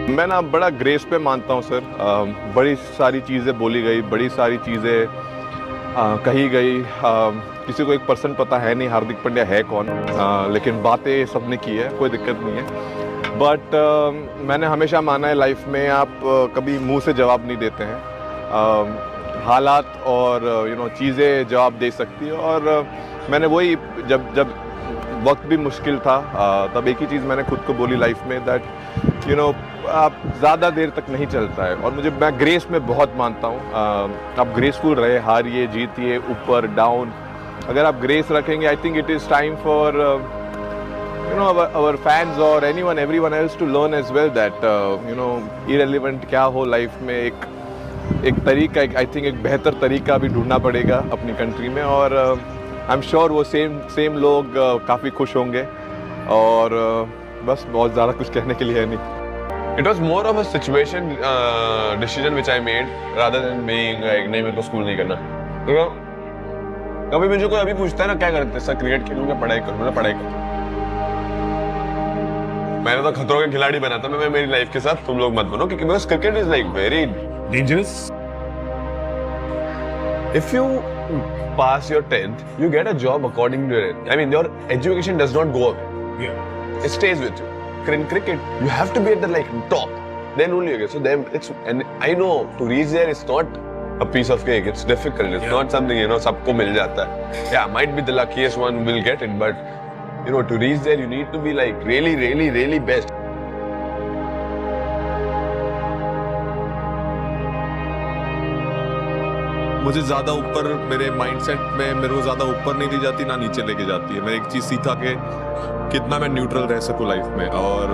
मैं ना बड़ा ग्रेस पे मानता हूँ सर। बड़ी सारी चीज़ें बोली गई, बड़ी सारी चीज़ें कही गई। किसी को 1% पता है नहीं हार्दिक पांड्या है कौन, लेकिन बातें सबने की है, कोई दिक्कत नहीं है। बट मैंने हमेशा माना है लाइफ में आप कभी मुंह से जवाब नहीं देते हैं। हालात और चीज़ें जवाब दे सकती है। और मैंने वही जब जब वक्त भी मुश्किल था तब एक ही चीज़ मैंने खुद को बोली लाइफ में, दैट आप ज़्यादा देर तक नहीं चलता है। और मैं ग्रेस में बहुत मानता हूँ। आप ग्रेसफुल रहे, हारिए जीतिए, ऊपर डाउन, अगर आप ग्रेस रखेंगे, I think it is time for our fans or everyone else to learn as well that irrelevant क्या हो लाइफ में, एक तरीका, आई थिंक एक बेहतर तरीका भी ढूंढना पड़ेगा अपनी कंट्री में। और आई एम श्योर वो सेम लोग काफ़ी खुश होंगे। और बस बहुत ज़्यादा कुछ कहने के लिए है नहीं। It was more of a situation decision which I made rather than being like नहीं मेरे को स्कूल नहीं करना। तो कभी मुझे कोई अभी पूछता है ना क्या करते सर, क्रिकेट खेलूंगा, पढ़ाई करूंगा, पढ़ाई करूंगा। मैंने तो खतरों के खिलाड़ी बना था मैं मेरी लाइफ के साथ, तुम लोग मत बनो, क्योंकि because cricket is like very dangerous. If you pass your 10th, you get a job according to it. I mean, your education does not go away. Yeah. It stays with you. In cricket, you have to be at the top. Then only you get. So then and I know to reach there is not a piece of cake. It's difficult. It's not something सबको मिल जाता है. Yeah, might be the luckiest one will get it, but to reach there you need to be like really, really, really best. मुझे ज़्यादा ऊपर मेरे mindset में मेरे को ज़्यादा ऊपर नहीं दी जाती ना नीचे लेके जाती है। मैं एक चीज़ सीखा कि कितना मैं न्यूट्रल रह सकूँ लाइफ में। और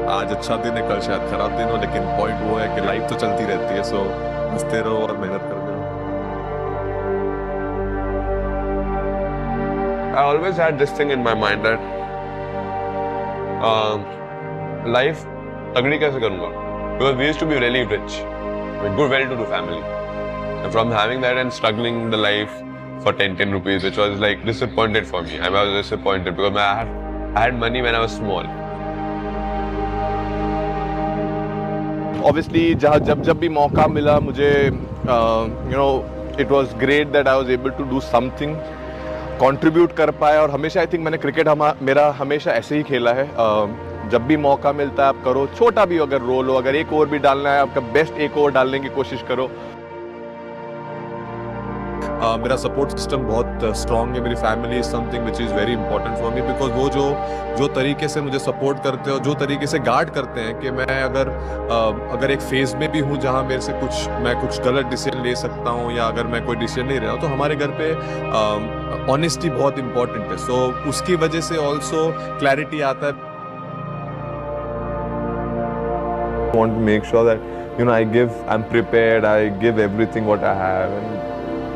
आज अच्छा दिन है, कल शायद खराब दिन हो, लेकिन पॉइंट वो है कि लाइफ तो चलती रहती है। सो हंसते रहो और मेहनत करते रहो। I always had this thing in my mind that life तगड़ी कैसे करूँगा, because we used to be really rich, with good well-to-do family. And from having that and struggling the life for 10 rupees, which was like disappointed for me. I was disappointed because I had money when I was small. Obviously जब भी मौका मिला मुझे, it was great that I was able to do something, contribute कर पाया। और हमेशा I think मैंने क्रिकेट मेरा हमेशा ऐसे ही खेला है। जब भी मौका मिलता है आप करो, छोटा भी अगर रोल हो, अगर एक ओवर भी डालना है आपका बेस्ट एक ओवर डालने की कोशिश करो। मेरा सपोर्ट सिस्टम बहुत स्ट्रॉन्ग है। मेरी family is something which is very important for me, because वो जो तरीके से मुझे सपोर्ट करते हैं और जो तरीके से गार्ड करते हैं कि मैं अगर एक फेज में भी हूँ जहाँ मेरे से मैं कुछ गलत डिसीजन ले सकता हूँ, या अगर मैं कोई डिसीजन नहीं ले रहा हूँ, तो हमारे घर पे ऑनेस्टी बहुत इंपॉर्टेंट है। सो उसकी वजह से ऑल्सो क्लैरिटी आता है। Want to make sure that I'm prepared, I give everything what I have, and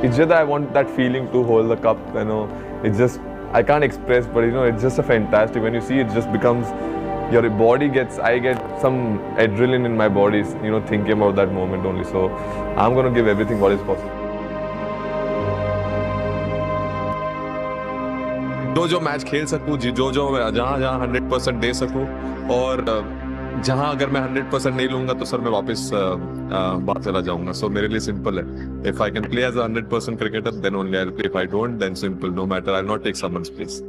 it's just that I want that feeling to hold the cup. It's just I can't express, but it's just a fantastic when you see it. Just becomes your body I get some adrenaline in my body, thinking about that moment only. So I'm gonna give everything what is possible. जो match खेल सकूँ, जो जहाँ 100% दे सकूँ, और जहां अगर मैं 100% नहीं लूंगा तो सर मैं वापस बाहर चला जाऊंगा। सो मेरे लिए सिंपल है, if I can play as 100% cricketer then only I will play, if I don't then simple, no matter, I will not take someone's place.